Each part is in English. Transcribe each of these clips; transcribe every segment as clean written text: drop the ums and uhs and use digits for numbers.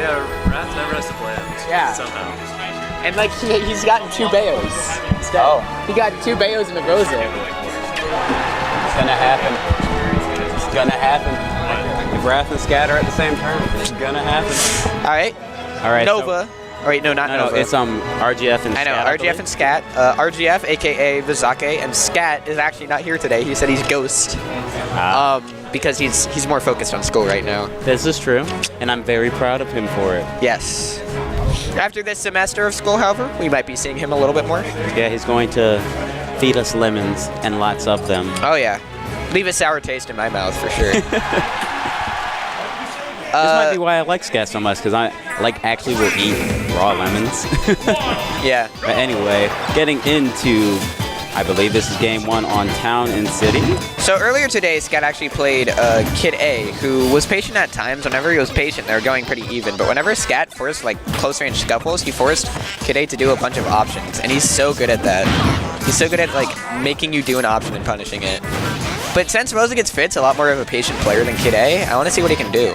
yeah, Wrath never has to play him. Yeah. Somehow. And like he's gotten 2 Bayos. Oh. He got 2 Bayos in a Rosa. It's gonna happen. It's gonna happen. If Wrath and ScAtt are at the same turn, it's gonna happen. All right. So, Nova. Oh, wait, no, not no, Nova. It's RGF and ScAtt. I know, RGF and ScAtt. RGF, aka Vizake, and ScAtt is actually not here today. He said he's Ghost. Because he's more focused on school right now. This is true, and I'm very proud of him for it. Yes. After this semester of school, however, we might be seeing him a little bit more. Yeah, he's going to feed us lemons and lots of them. Oh, yeah. Leave a sour taste in my mouth, for sure. This might be why I like ScAtt so much, because I actually will eat raw lemons. Yeah. But anyway, getting into, I believe this is game 1 on Town and City. So earlier today, ScAtt actually played Kid A, who was patient at times. Whenever he was patient, they were going pretty even. But whenever ScAtt forced like close-range scuffles, he forced Kid A to do a bunch of options, and he's so good at that. He's so good at like making you do an option and punishing it. But since RosaGetsFit's a lot more of a patient player than Kid A, I want to see what he can do.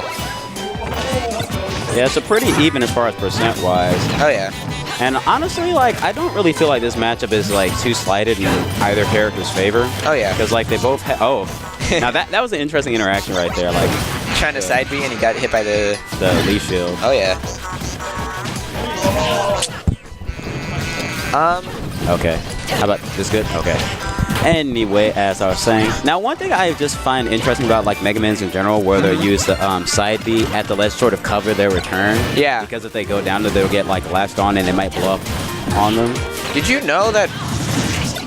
Yeah, it's a pretty even as far as percent-wise. Oh, yeah. And honestly, like, I don't really feel like this matchup is, like, too slighted in either character's favor. Oh, yeah. Because, like, they both now, that was an interesting interaction right there. Like, Trying to side B, and he got hit by the leaf shield. Oh, yeah. Okay. How about this good? Okay. Anyway, as I was saying, now one thing I just find interesting about like Megamans in general, where they use the side B at the ledge sort of cover their return. Yeah. Because if they go down, they'll get like latched on and it might blow up on them. Did you know that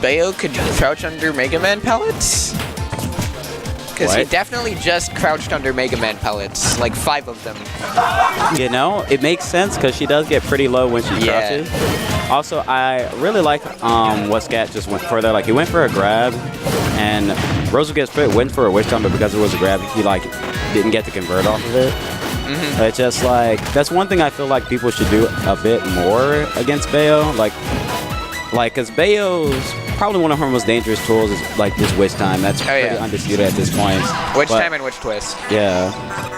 Bayo could crouch under Megaman pellets? Because he definitely just crouched under Megaman pellets, like 5 of them. You know, it makes sense because she does get pretty low when she crouches. Also, I really like what ScAtt just went for there. Like, he went for a grab, and RosaGetsFit went for a witch time, but because it was a grab, he, like, didn't get to convert off of it. It's just, like, that's one thing I feel like people should do a bit more against Bayo. Like, because Bayo's probably one of her most dangerous tools is, like, this witch time. That's pretty undisputed at this point. Witch time and witch twist. Yeah.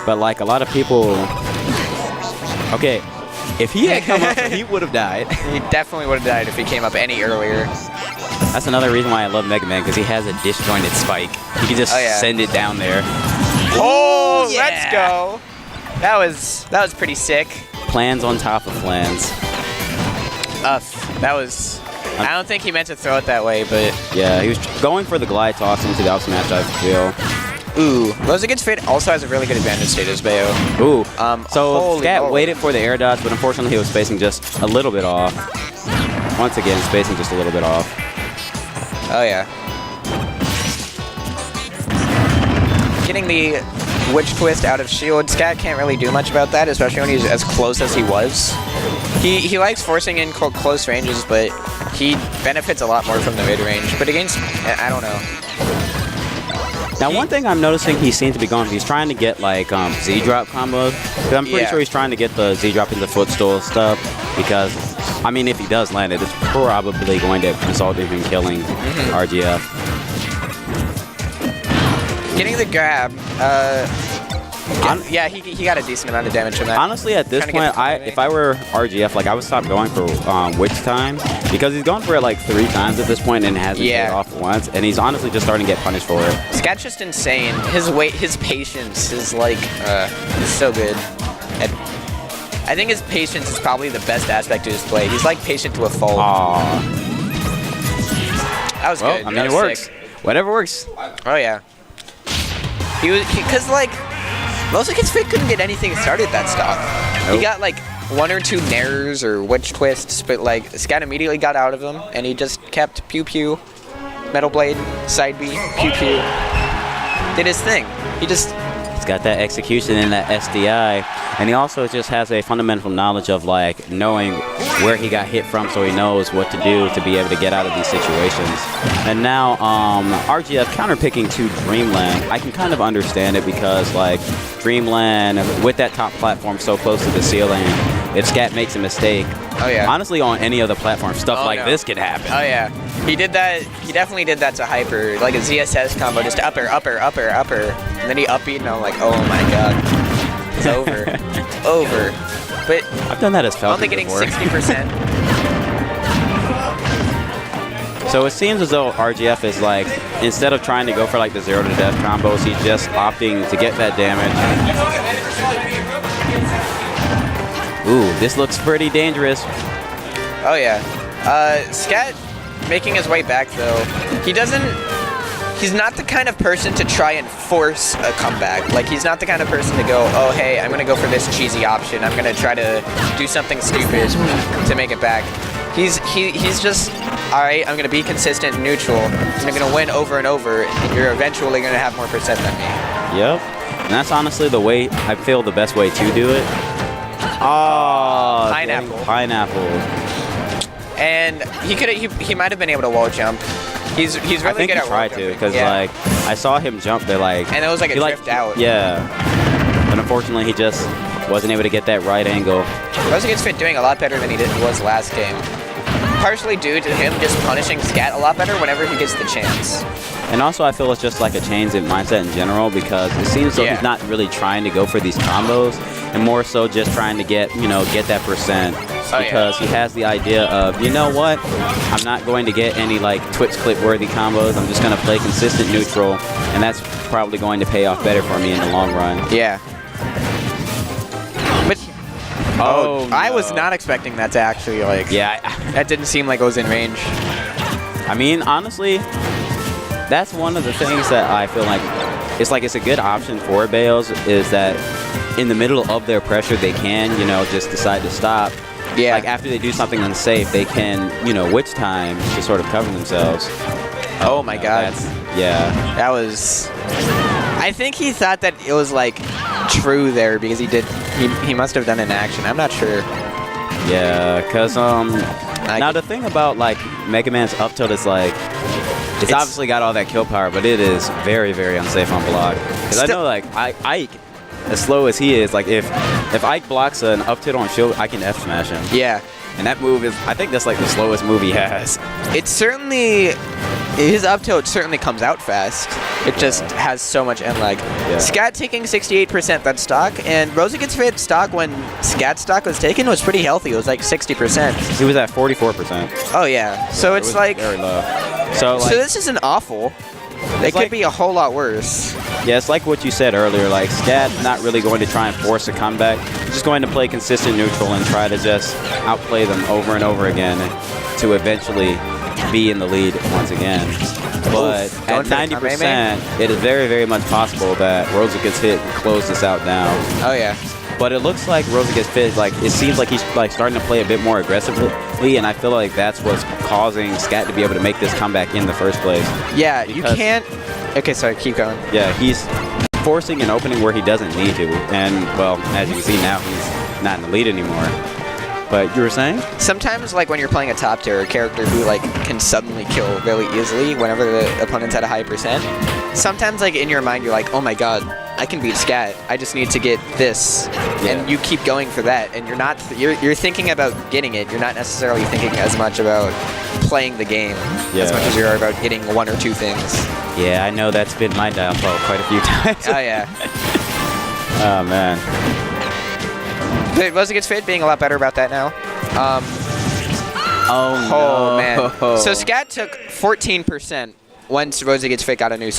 But, like, a lot of people... Okay. If he had come up, he would have died. He definitely would have died if he came up any earlier. That's another reason why I love Megaman, because he has a disjointed spike. He can just send it down there. Oh, let's go! That was pretty sick. Plans on top of plans. That was... I don't think he meant to throw it that way, but... Yeah, he was going for the glide toss into the up smash, I feel. Ooh, RosaGetsFit also has a really good advantage state as Bayo. Ooh, so ScAtt waited for the air dodge, but unfortunately he was spacing just a little bit off. Once again, spacing just a little bit off. Oh, yeah. Getting the witch twist out of shield, ScAtt can't really do much about that, especially when he's as close as he was. He likes forcing in close ranges, but he benefits a lot more from the mid-range. But against, I don't know. Now, one thing I'm noticing he seems to be going, he's trying to get, like, Z-drop combos. Because I'm pretty sure he's trying to get the Z-drop into footstool stuff. Because, I mean, if he does land it, it's probably going to result in him killing RGF. Getting the grab, yeah, he got a decent amount of damage from that. Honestly, at this point, if I were RGF, like, I would stop going for witch time, because he's gone for it like 3 times at this point and hasn't paid off once, and he's honestly just starting to get punished for it. ScAtt's just insane. His patience is like, is so good. And I think his patience is probably the best aspect to his play. He's like patient to a fault. That was good. I mean, it works. Sick. Whatever works. Oh yeah. Because like, RosaGetsFit couldn't get anything started that stock. He got like 1 or 2 nairs or witch twists, but like ScAtt immediately got out of them, and he just kept pew pew, metal blade, side B, pew pew. Did his thing. He's got that execution and that SDI, and he also just has a fundamental knowledge of like knowing where he got hit from, so he knows what to do to be able to get out of these situations. And now RGF counterpicking to Dreamland, I can kind of understand it, because like Dreamland with that top platform so close to the ceiling, if ScAtt makes a mistake, honestly on any other platform, stuff like this could happen. Oh yeah, he did that. He definitely did that to Hyper, like a ZSS combo, just upper, upper, upper, upper, and then he up-beat, and I'm like, oh my god, it's over, over. but I've done that as Falcon only getting before. 60%. So it seems as though RGF is like, instead of trying to go for like the 0 to death combos, he's just opting to get that damage. Ooh, this looks pretty dangerous. Oh yeah. ScAtt making his way back though. He's not the kind of person to try and force a comeback. Like, he's not the kind of person to go, oh hey, I'm gonna go for this cheesy option. I'm gonna try to do something stupid to make it back. He's just, alright, I'm gonna be consistent and neutral. And I'm gonna win over and over, and you're eventually gonna have more percent than me. Yep. And that's honestly the way, I feel the best way to do it. Oh, Pineapple. Pineapple. And he might have been able to wall jump. He's really I think good he at tried wall to, jumping. because like, I saw him jump, but like... And it was like a drift out. Yeah. But unfortunately, he just wasn't able to get that right angle. RosaGetsFit doing a lot better than he was last game. Partially due to him just punishing ScAtt a lot better whenever he gets the chance. And also, I feel it's just like a change in mindset in general, because it seems like he's not really trying to go for these combos, and more so just trying to get, get that percent. Because he has the idea of, you know what, I'm not going to get any like Twitch clip worthy combos. I'm just going to play consistent neutral, and that's probably going to pay off better for me in the long run. Yeah. But no. I was not expecting that to actually like. Yeah. That didn't seem like it was in range. I mean, honestly, that's one of the things that I feel like it's a good option for Bayos, is that in the middle of their pressure they can, just decide to stop. Yeah. Like after they do something unsafe, they can, witch time to sort of cover themselves. Oh my god. Yeah. That was... I think he thought that it was like true there because he must have done an action. I'm not sure. Yeah, because now the thing about like Mega Man's up tilt is like, it's obviously got all that kill power, but it is very, very unsafe on block. Because I know like Ike, as slow as he is, like if Ike blocks an up tilt on shield, I can F smash him. Yeah. And that move is, I think that's like the slowest move he has. It certainly, his up tilt certainly comes out fast. It just has so much end lag. Yeah. ScAtt taking 68% that stock, and RosaGetsFit stock when ScAtt stock was taken was pretty healthy. It was like 60%. He was at 44%. Oh yeah, so It it's was like, very low. So this isn't awful. It could like, be a whole lot worse. Yeah, it's like what you said earlier, like ScAtt not really going to try and force a comeback, just going to play consistent neutral and try to just outplay them over and over again to eventually be in the lead once again. But at 90%, it is very, very much possible that RosaGetsFit can close this out now. Oh yeah. But it looks like RosaGetsFit, like it seems like he's like starting to play a bit more aggressively, and I feel like that's what's causing ScAtt to be able to make this comeback in the first place. Yeah, you can't. Okay, sorry, keep going. Yeah, he's forcing an opening where he doesn't need to, and well, as you can see now, he's not in the lead anymore. But you were saying? Sometimes, like when you're playing a top tier, a character who like can suddenly kill really easily whenever the opponent's at a high percent. Sometimes, like in your mind, you're like, oh my god, I can beat ScAtt. I just need to get this, and you keep going for that, and you're not. You're thinking about getting it. You're not necessarily thinking as much about playing the game as much as you are about getting one or two things. Yeah, I know that's been my downfall quite a few times. Oh yeah. Oh man. But RosaGetsFit being a lot better about that now. Oh man. So ScAtt took 14% once RosaGetsFit got a new